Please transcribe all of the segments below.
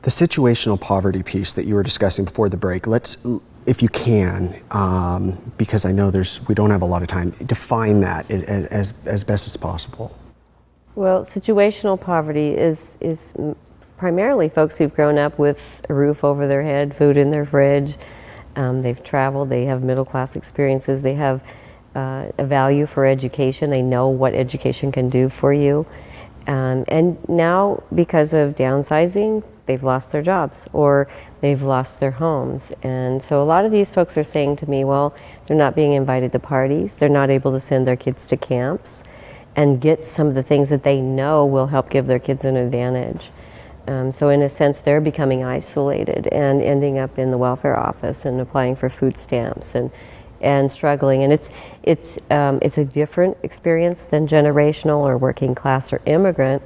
The situational poverty piece that you were discussing before the break, let's, if you can, because I know we don't have a lot of time, define that as best as possible. Well, situational poverty is primarily folks who've grown up with a roof over their head, food in their fridge. They've traveled, they have middle class experiences, they have a value for education, they know what education can do for you. And now, because of downsizing, they've lost their jobs or they've lost their homes. And so a lot of these folks are saying to me, well, they're not being invited to parties, they're not able to send their kids to camps and get some of the things that they know will help give their kids an advantage. So in a sense, they're becoming isolated and ending up in the welfare office and applying for food stamps and struggling. And it's a different experience than generational or working class or immigrant,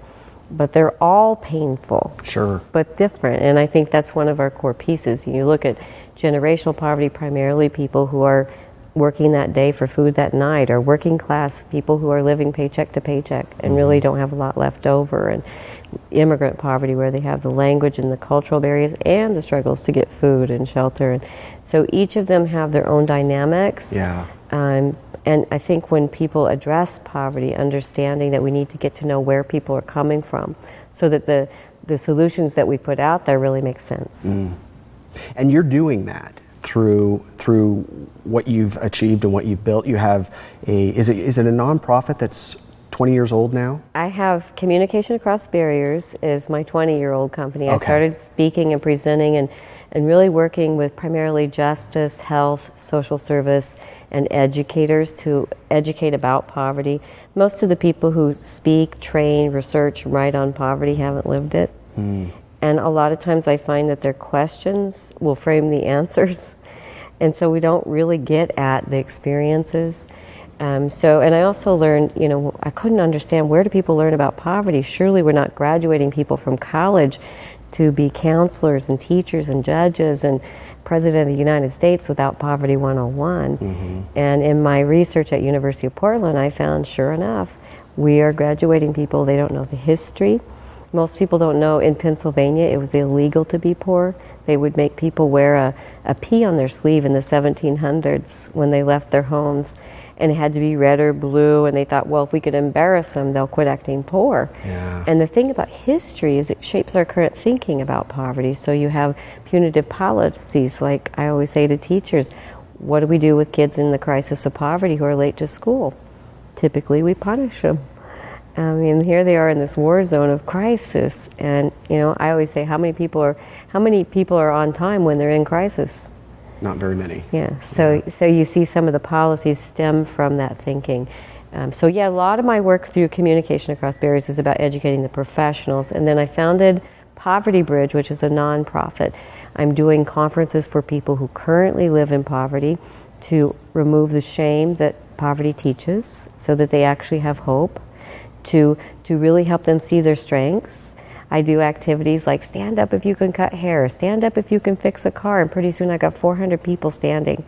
but they're all painful. Sure. But different. And I think that's one of our core pieces. You look at generational poverty, primarily people who are working that day for food that night, or working class people who are living paycheck to paycheck and really don't have a lot left over, and immigrant poverty where they have the language and the cultural barriers and the struggles to get food and shelter. And so each of them have their own dynamics. Yeah. And I think when people address poverty, understanding that we need to get to know where people are coming from so that the solutions that we put out there really make sense. And you're doing that through what you've achieved and what you've built. You have is it a nonprofit that's 20 years old now? I have Communication Across Barriers is my 20-year-old company. Okay. I started speaking and presenting and really working with primarily justice, health, social service, and educators to educate about poverty. Most of the people who speak, train, research, write on poverty haven't lived it. And a lot of times I find that their questions will frame the answers. And so we don't really get at the experiences. And I also learned, I couldn't understand, where do people learn about poverty? Surely we're not graduating people from college to be counselors and teachers and judges and President of the United States without Poverty 101. And in my research at University of Portland, I found, sure enough, we are graduating people. They don't know the history. Most people don't know in Pennsylvania it was illegal to be poor. They would make people wear a P on their sleeve in the 1700s when they left their homes, and it had to be red or blue, and they thought, well, if we could embarrass them, they'll quit acting poor. Yeah. And the thing about history is it shapes our current thinking about poverty. So you have punitive policies, like I always say to teachers, what do we do with kids in the crisis of poverty who are late to school? Typically we punish them. I mean, here they are in this war zone of crisis, and I always say, how many people are on time when they're in crisis? Not very many. Yeah. So you see some of the policies stem from that thinking. A lot of my work through Communication Across Barriers is about educating the professionals, and then I founded Poverty Bridge, which is a nonprofit. I'm doing conferences for people who currently live in poverty to remove the shame that poverty teaches, so that they actually have hope. To really help them see their strengths. I do activities like stand up if you can cut hair, stand up if you can fix a car, and pretty soon I got 400 people standing.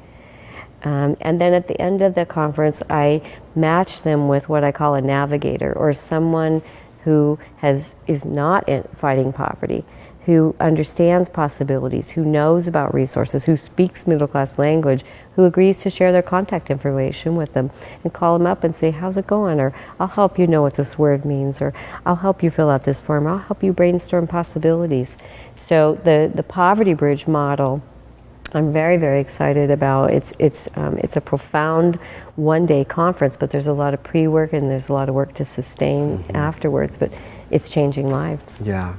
And then at the end of the conference, I match them with what I call a navigator, or someone who is not fighting poverty, who understands possibilities, who knows about resources, who speaks middle-class language, who agrees to share their contact information with them and call them up and say, how's it going? Or I'll help you know what this word means, or I'll help you fill out this form, or I'll help you brainstorm possibilities. So the Poverty Bridge model, I'm very, very excited about. It's a profound one-day conference, but there's a lot of pre-work and there's a lot of work to sustain afterwards, but it's changing lives. Yeah.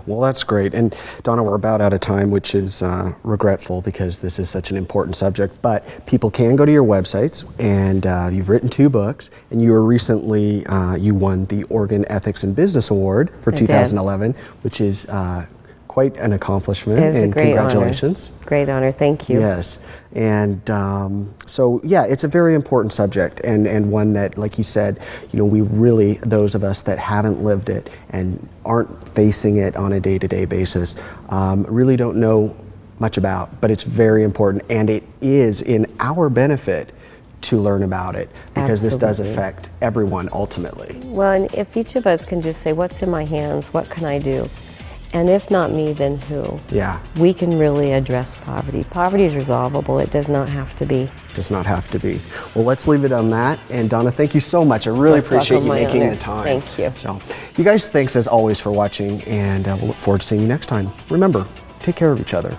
Well, that's great. And Donna, we're about out of time, which is regretful because this is such an important subject, but people can go to your websites, and you've written 2 books, and you were recently, you won the Oregon Ethics and Business Award for 2011, which is quite an accomplishment, and congratulations. Great honor, thank you. Yes, and it's a very important subject, and one that, like you said, we really, those of us that haven't lived it and aren't facing it on a day-to-day basis, really don't know much about, but it's very important, and it is in our benefit to learn about it, because this does affect everyone ultimately. Well, and if each of us can just say, what's in my hands, what can I do? And if not me, then who? Yeah. We can really address poverty. Poverty is resolvable. It does not have to be. Does not have to be. Well, let's leave it on that. And Donna, thank you so much. I really Most appreciate welcome, you my making honor. the time. Thank you. So, you guys, thanks as always for watching, and we'll look forward to seeing you next time. Remember, take care of each other.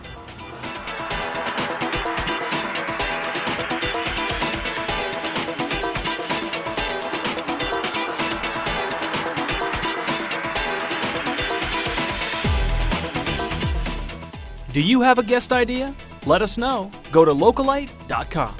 Do you have a guest idea? Let us know. Go to localite.com.